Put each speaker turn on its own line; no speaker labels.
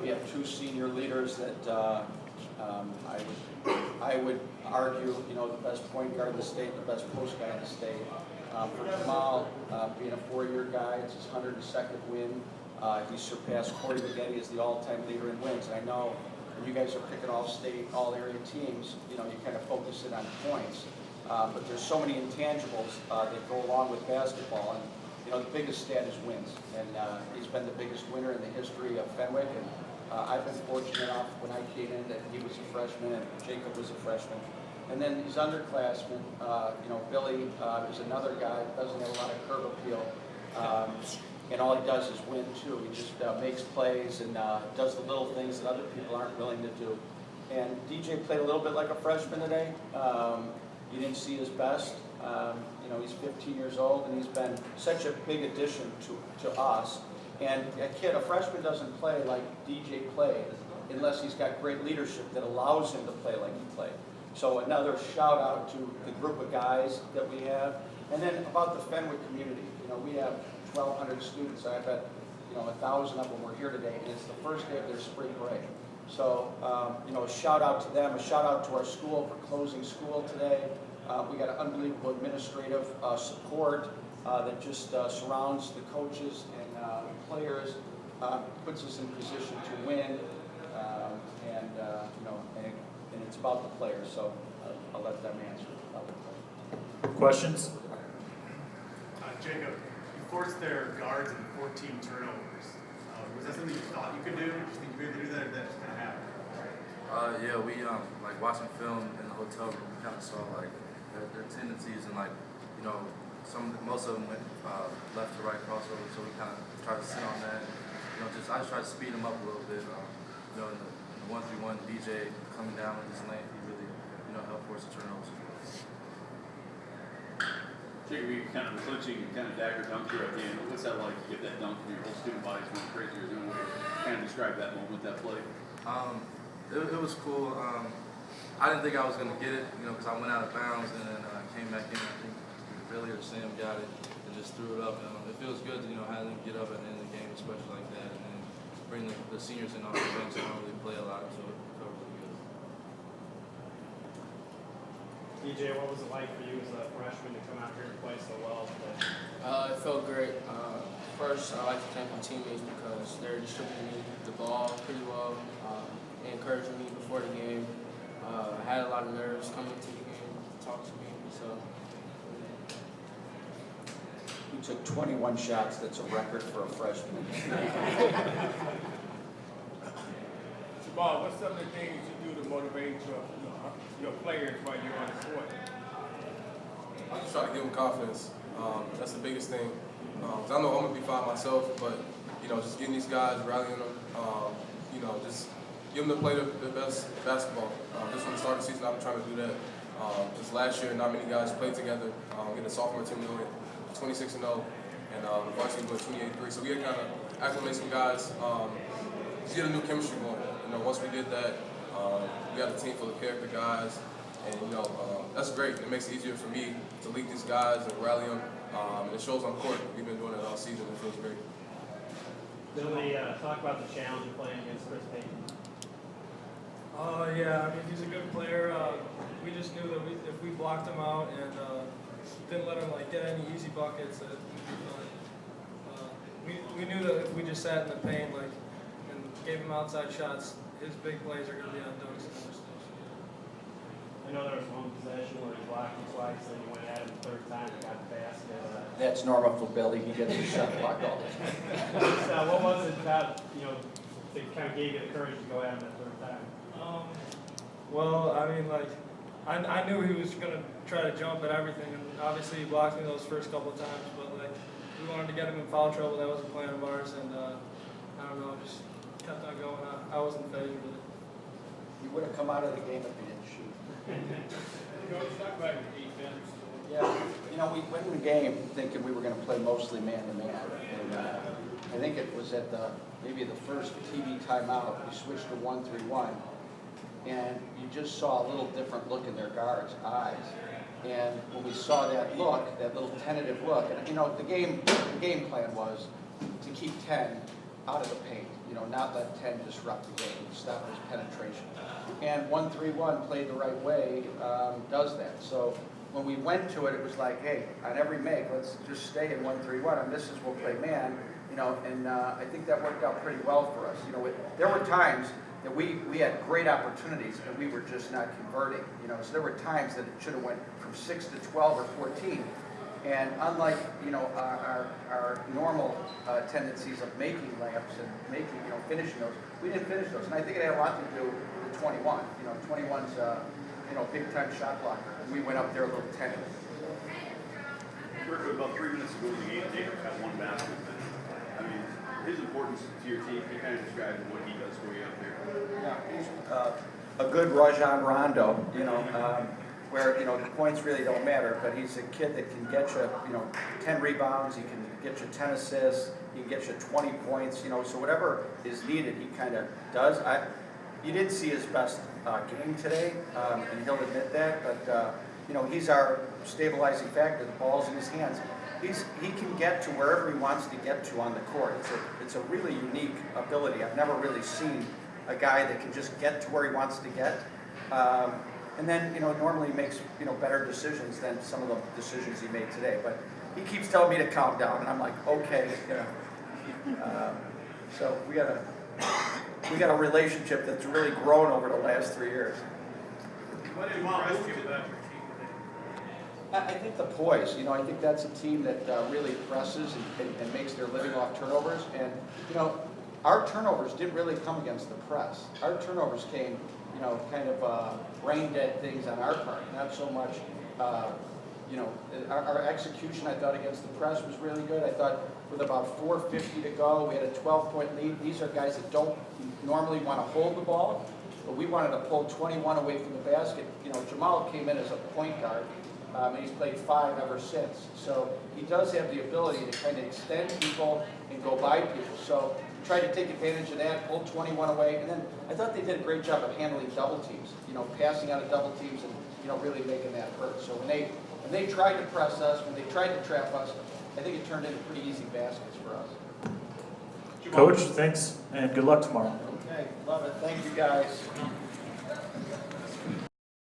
We have two senior leaders that I would argue, the best point guard in the state, the best post guy in the state. For Jamal, being a four-year guy, it's his 102nd win. He surpassed Corey McGetty as the all-time leader in wins. And I know when you guys are picking all-state, all-area teams, you kind of focus in on points. But there's so many intangibles that go along with basketball. And the biggest stat is wins. And he's been the biggest winner in the history of Fenwick. And I've been fortunate enough when I came in that he was a freshman and Jacob was a freshman. And then these underclassmen, Billy is another guy that doesn't have a lot of curve appeal. And all he does is win, too. He just makes plays and does the little things that other people aren't willing to do. And DJ played a little bit like a freshman today. You didn't see his best. He's 15 years old, and he's been such a big addition to us. And a freshman doesn't play like DJ played unless he's got great leadership that allows him to play like he played. So another shout out to the group of guys that we have. And then about the Fenwick community. We have 1,200 students. I bet 1,000 of them were here today, and it's the first day of their spring break. So a shout out to them, a shout out to our school for closing school today. We got an unbelievable administrative support that just surrounds the coaches and players, puts us in position to win, and it's about the players. So I'll let them answer about the players.
Questions?
Jacob, you forced their guards in 14 turnovers. Was that something you thought you could do? Did you think you'd be able to do that, or did that just kind of happen?
Yeah, we like watching film in the hotel room. We kind of saw like their tendencies and most of them went left to right crossover. So we kind of tried to sit on that. I just tried to speed them up a little bit. In the 1-3-1 DJ coming down with his length, he really helped force the turnovers.
Jacob, you kind of clinching and kind of dagger dunk here at the end. What's that like to get that dunk and your whole student body's going crazy? Or doing what? Kind of describe that moment, that play.
It was cool. I didn't think I was going to get it, because I went out of bounds and then came back in. I think Billy or Sam got it and just threw it up. It feels good to have them get up at the end of the game, especially like that, and then bring the seniors in off the bench and don't really play a lot, so it felt really good.
DJ, what was it like for you as a freshman to come out here and play so well today?
It felt great. First, I like to thank my teammates because they're distributing me the ball pretty well, encouraging me before the game. I had a lot of nerves coming to the game, talk to me, so.
He took 21 shots. That's a record for a freshman.
Bob, what's some of the things you do to motivate your players while you're on the court?
I just try to give them confidence. That's the biggest thing. 'Cause I know I'm gonna be fine myself, but just getting these guys, rallying them, just give them to play the best basketball. Just from the start of the season, I've been trying to do that. Just last year, not many guys played together. Getting a sophomore team doing 26-0, and the varsity doing 28-3. So we had kind of acclimate some guys, just get a new chemistry going. Once we did that, we got a team full of character guys, and that's great. It makes it easier for me to lead these guys and rally them, and it shows on court. We've been doing it all season. It feels great.
Billy, talk about the challenge of playing against Chris Payton.
Yeah, he's a good player. We just knew that if we blocked him out and didn't let him get any easy buckets, that we'd be fine. We knew that if we just sat in the paint and gave him outside shots, his big plays are going to be on dunks and other stuff.
I know there was one possession where he blocked him twice, then he went at him the third time and got the basket.
That's normal for Billy. He gets his shot blocked all the time.
What was it about, that kind of gave you the courage to go at him that third time?
I knew he was going to try to jump at everything, and obviously he blocked me those first couple of times, but we wanted to get him in foul trouble. That was a plan of ours, and I don't know, just kept on going. I wasn't phased with it.
You would have come out of the game if you didn't shoot.
Talk about your defense.
Yeah, we went in the game thinking we were going to play mostly man-to-man. And I think it was at maybe the first TV timeout, we switched to 1-3-1. And you just saw a little different look in their guards' eyes. And when we saw that look, that little tentative look, and the game plan was to keep 10 out of the paint. not let 10 disrupt the game, stop his penetration. And 1-3-1 played the right way, does that. So when we went to it, it was like, hey, on every make, let's just stay in 1-3-1. And this is we'll play man, and I think that worked out pretty well for us. There were times that we had great opportunities and we were just not converting. So there were times that it should have went from 6 to 12 or 14. And unlike our normal tendencies of making layups and finishing those, we didn't finish those. And I think it had a lot to do with 21. 21's big time shot blocker. And we went up there a little tentative.
About 3 minutes ago in the game, David had one basket. I mean, his importance to your team, he kind of described what he does for you out there.
Yeah, he's a good Rajon Rondo, where the points really don't matter, but he's a kid that can get you 10 rebounds, he can get you 10 assists, he can get you 20 points, so whatever is needed, he kind of does. You didn't see his best game today, and he'll admit that, but he's our stabilizing factor. The ball's in his hands. He can get to wherever he wants to get to on the court. It's a really unique ability. I've never really seen a guy that can just get to where he wants to get. And then, normally makes, better decisions than some of the decisions he made today. But he keeps telling me to calm down, and I'm like, okay, So we got a relationship that's really grown over the last 3 years.
What impressed you about your team today?
I think the poise, I think that's a team that really presses and makes their living off turnovers. And, our turnovers didn't really come against the press. Our turnovers came, kind of brain dead things on our part, not so much, our execution, I thought, against the press was really good. I thought with about 4:50 to go, we had a 12-point lead. These are guys that don't normally want to hold the ball, but we wanted to pull 21 away from the basket. Jamal came in as a point guard, and he's played 5 ever since. So he does have the ability to kind of extend people and go by people. So we tried to take advantage of that, pull 21 away, and then I thought they did a great job of handling double teams, passing out of double teams and, really making that hurt. So when they tried to press us, when they tried to trap us, I think it turned into pretty easy baskets for us.
Coach, thanks, and good luck tomorrow.
Okay, love it. Thank you, guys.